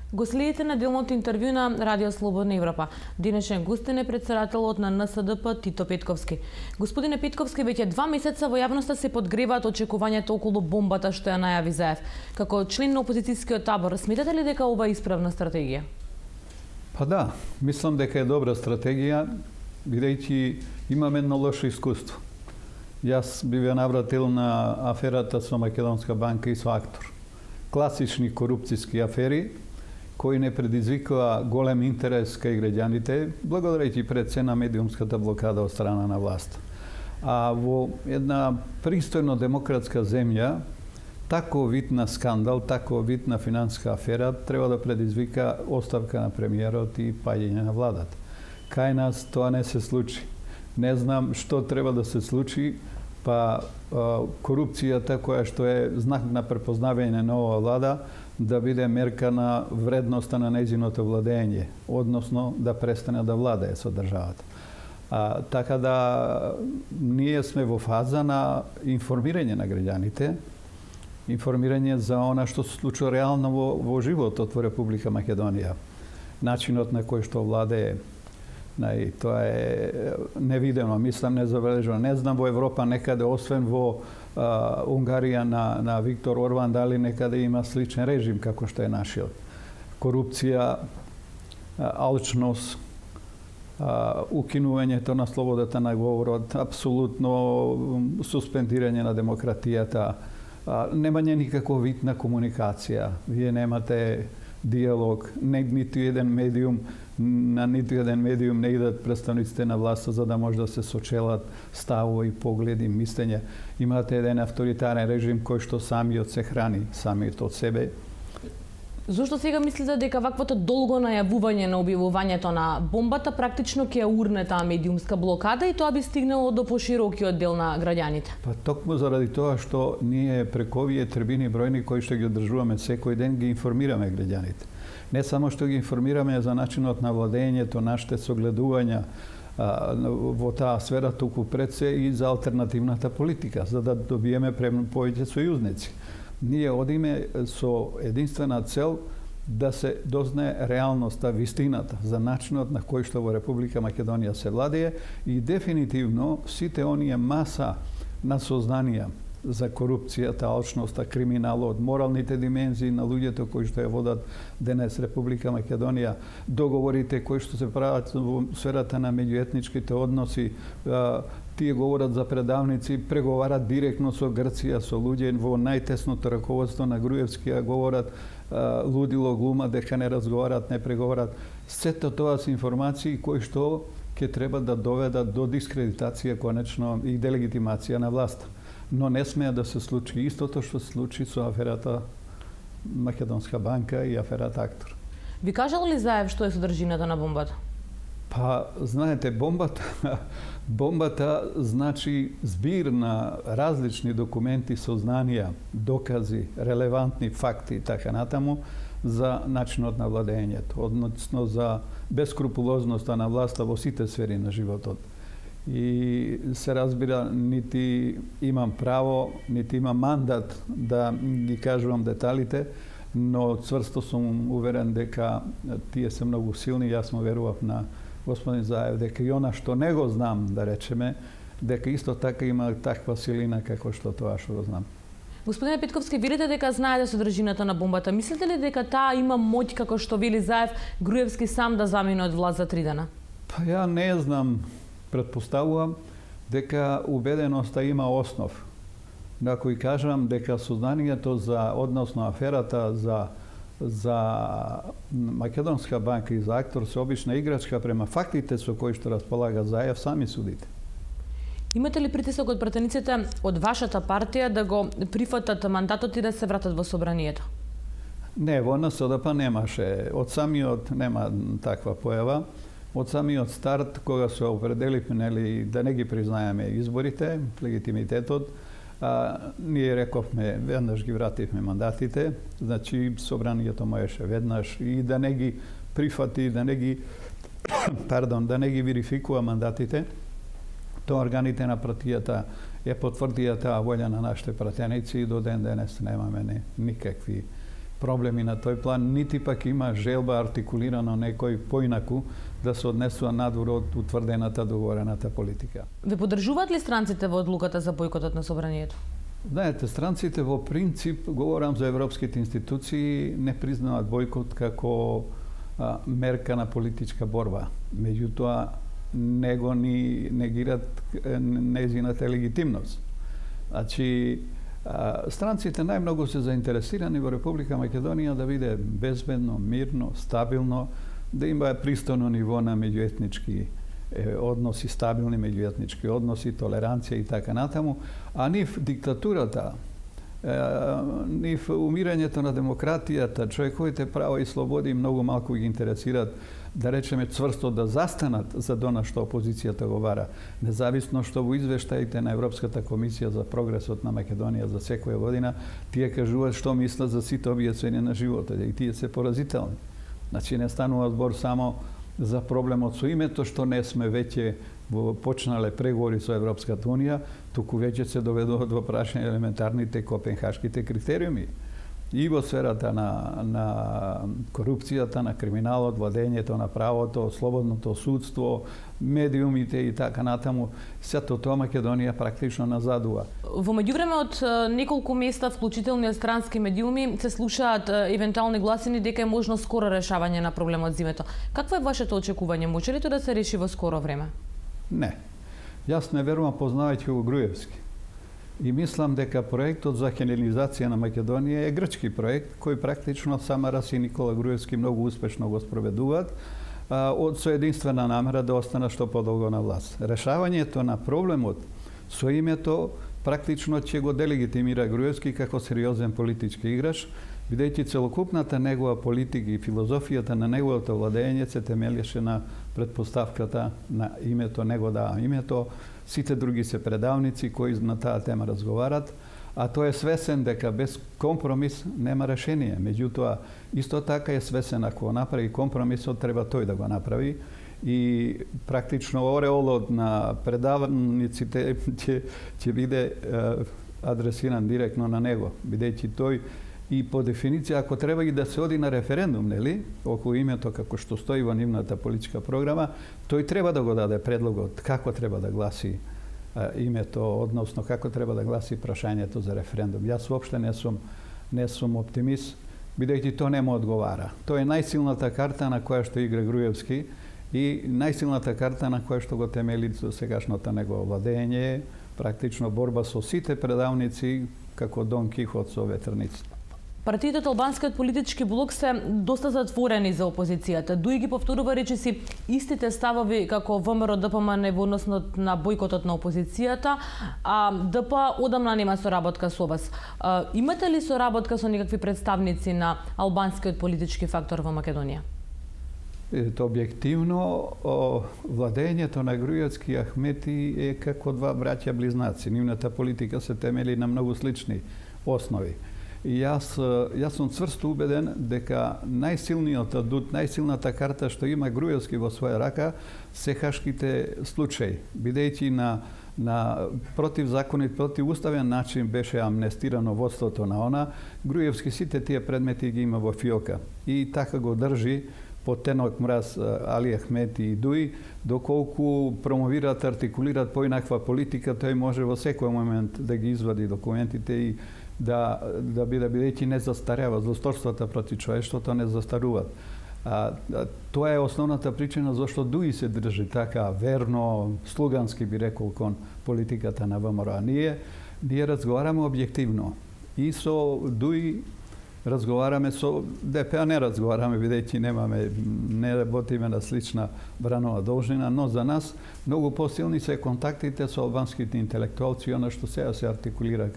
Го следите неделното интервју на Радио Слободна Европа. Денешен гостин е председателот на НСДП Тито Петковски. Господине Петковски, веќе 2 месеца во јавноста се подгреваат очекувањата околу бомбата што ја најави Заев. Како член на опозицијскиот табор, сметате ли дека ова е исправна стратегија? Па да, мислам дека е добра стратегија, бидејќи имаме едно лошо искуство. Јас би ве навратил на аферата со Македонска банка и со Актор. Класични корупцијски афери, кои не предизвикува голем интерес кај граѓаните, благодарејќи пред се на медиумската блокада од страна на власт. А во една пристојно демократска земја, таков вид на скандал, таков вид на финансиска афера треба да предизвика оставка на премиерот и паѓање на владата. Кај нас тоа не се случи. Не знам што треба да се случи, па корупцијата која што е знак на препознавање на оваа влада да биде мерка на вредноста на нејзиното владење, односно да престане да владее со државата. Така да ние сме во фаза на информирање на граѓаните, информирање за она што се случува реално во животот во Република Македонија. Начинот на кој што владее, тоа е невидено, мислам незабележано. Не знам во Европа некаде, освен во Унгарија на Виктор Орбан, дали некаде има сличен режим како што е нашиот. Корупција, алчност, укинувањето на слободата на говорот, апсолутно суспендирање на демократијата, немање никаков вид на комуникација. Вие немате диалог, ниту еден медиум, на ниту еден медиум не идат представниците на власта за да може да се сочелат ставови, погледи, мислења. Имате еден авторитарен режим кој што самиот се храни, самиот од себе. Зошто сега мислите дека ваквото долго најавување на објавувањето на бомбата практично ќе урне таа медиумска блокада и тоа би стигнало до поширокиот дел на граѓаните? Па токму заради тоа што ние преку овие трбини бројни кои што ги одржуваме секој ден ги информираме граѓаните. Не само што ги информираме за начинот на владењето, нашите согледувања во таа сфера, туку пред се и за алтернативната политика, за да добиеме повеќе сојузници. Ние одиме со единствена цел да се дознае реалноста, вистината за начинот на кој што во Република Македонија се владее и дефинитивно сите оние маса на сознанија за корупцијата, алчноста, криминалот, моралните димензии на луѓето кои што ја водат денес Република Македонија, договорите кои што се прават во сферата на меѓуетничките односи, тие говорат за предавници, преговарат директно со Грција, со луѓе во најтесното раководство на Груевски, говорат лудило глума дека не разговарат, не преговарат. Сето тоа се информации кои што ќе треба да доведат до дискредитација конечно и делегитимација на власта. Но не смеа да се случи истото што се случи со аферата Македонска банка и аферата Актор. Ви кажал ли Заев што е содржината на бомбата? Па, знаете, бомбата значи збир на различни документи, сознанија, докази, релевантни факти и така натаму за начинот на владењето, односно за бескрупулозноста на власта во сите сфери на животот. И се разбира, нити имам право, нити имам мандат да ги кажувам деталите, но цврсто сум уверен дека тие се многу силни. Јас му верував на господин Заев дека и она што не го знам, да речеме, дека исто така има таква силина како што тоа што го знам. Господине Петковски, видите дека знаете содржината на бомбата. Мислите ли дека таа има моќ како што вели Заев, Груевски сам да замине од власт за 3 дена? Па ја не знам. Предпоставувам дека убеденоста има основ. Ако и кажам дека сознанието за, односно аферата за Македонска банка и за Актор се обична играчка према фактите со кои што располага Заев, сами судите. Имате ли притисок од пратениците од вашата партија да го прифатат мандатот и да се вратат во собранието? Не, во НСДП немаше. Од самиот нема таква појава. Од самиот старт, кога се определивме да не ги признаеме изборите, легитимитетот, ние рековме, веднаш ги вративме мандатите, значи собранието можеше веднаш и да не ги прифати, да не ги да не ги верификува мандатите. Тоа органите на партијата ја потврдија таа волја на нашите пратеници и до ден денес немаме никакви проблеми на тој план, нити пак има желба артикулирано некој поинаку да се однесува надвор од утврдената договорената политика. Ве поддржуваат ли странците во одлуката за бојкотот на собранието? Знаете, странците во принцип, говорам за европските институции, не признаваат бојкот како мерка на политичка борба. Меѓутоа, не го ни негират нејзината легитимност. Значи, странците најмногу се заинтересирани во Република Македонија да биде безбедно, мирно, стабилно, да има пристојно ниво на меѓуетнички односи, стабилни меѓуетнички односи, толеранција и така натаму, а нив диктатурата, нив умирањето на демократијата, човековите права и слободи многу малку ги интересираат, да речеме цврсто да застанат за она што опозицијата го бара. Независно што во извештаите на Европската комисија за прогресот на Македонија за секоја година, тие кажуваат што мислат за сите овие цени на животот и тие се поразителни. Значи не станува збор само за проблемот со името, што не сме веќе почнале преговори со Европската Унија, туку веќе се доведуваат во прашање елементарните копенхашките критериуми. И во сферата на корупцијата, на криминалот, владењето на правото, слободното судство, медиумите и така натаму, сето тоа Македонија практично назадува. Во меѓувреме од неколку места, вклучително и од странски медиуми, се слушаат евентуални гласини дека е можно скоро решавање на проблемот за името. Какво е вашето очекување? Може ли тоа да се реши во скоро време? Не. Јас не верувам познавајќи го Груевски. И мислам дека проектот за хеленизација на Македонија е грчки проект, кој практично Самарас и Никола Груевски многу успешно го спроведуваат, со единствена намера да останат што подолго на власт. Решавањето на проблемот со името практично ќе го делегитимира Груевски како сериозен политички играч, бидејќи целокупната негова политика и филозофијата на неговото владење се темелеше на предпоставката на името, него да името, сите други се предавници кои на таа тема разговарат, а тој е свесен дека без компромис нема решение. Меѓутоа, исто така е свесен ако направи компромисот, треба тој да го направи и практично ореолот на предавниците ќе биде адресиран директно на него, бидејќи тој и по дефиниција, ако треба и да се оди на референдум, нели, околу името како што стои во нивната политичка програма, тој треба да го даде предлогот како треба да гласи името, односно како треба да гласи прашањето за референдум. Јас воопште не сум оптимист, бидејќи тоа не му одговара. Тоа е најсилната карта на која што игра Груевски и најсилната карта на која што го темели за сегашното негово владење, практично борба со сите предавници како Дон Кихот со ветрници. Партиите од албанскиот политички блок се доста затворени за опозицијата. Дуи ги повторува речиси истите ставови како ВМРО ДПМН во однос на бојкотот на опозицијата, а ДП одамна нема соработка со вас. Имате ли соработка со некакви представници на албанскиот политички фактор во Македонија? Објективно, владењето на Груевски и Ахмети е како два браќа близнаци. Нивната политика се темели на многу слични основи. И јас сум цврсто убеден дека најсилниот адут, најсилната карта што има Груевски во своја рака се хашките случаи, бидејќи на противзаконит, противуставен начин беше амнестирано водството на она, Груевски сите тие предмети ги има во фиока и така го држи под тенок мраз Али Ахмети и Дуи, доколку промовираат, артикулираат поинаква политика, тој може во секој момент да ги извади документите и да биде, бидејќи не застарева, злосторствата против човештвото не застаруваат. Тоа е основната причина зашто Дуи се држи така верно, слугански би рекол кон политиката на ВМРО. Ние разговараме објективно и со Дуи разговараме, со ДП не разговараме, бидејќи не работиме на слична бранова должнина, но за нас многу посилни се контактите со албанските интелектуалци и она што сега се артикулира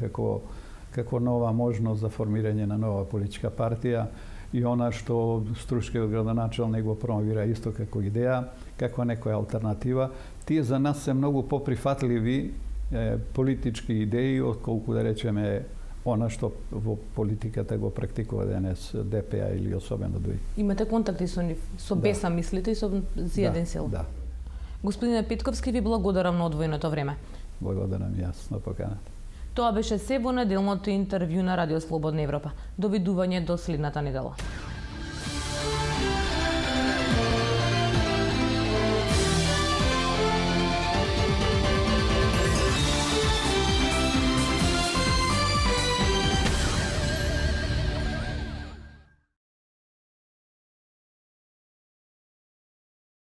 како нова можност за формирање на нова политичка партија и она што Струшкиот градоначелник го промовира исто како идеја, како некоја алтернатива. Тие за нас се многу поприфатливи политички идеи отколку да речеме она што во политиката го практикува денес ДПА или особено Дуи. Имате контакти со нив, со Беса мислите и со Зиеден Сил? Да. Господине Петковски, ви благодарам на одвоеното време. Благодарам јас на поканата. Тоа беше се во неделното интервју на Радио Слободна Европа. Довидување до следната недела.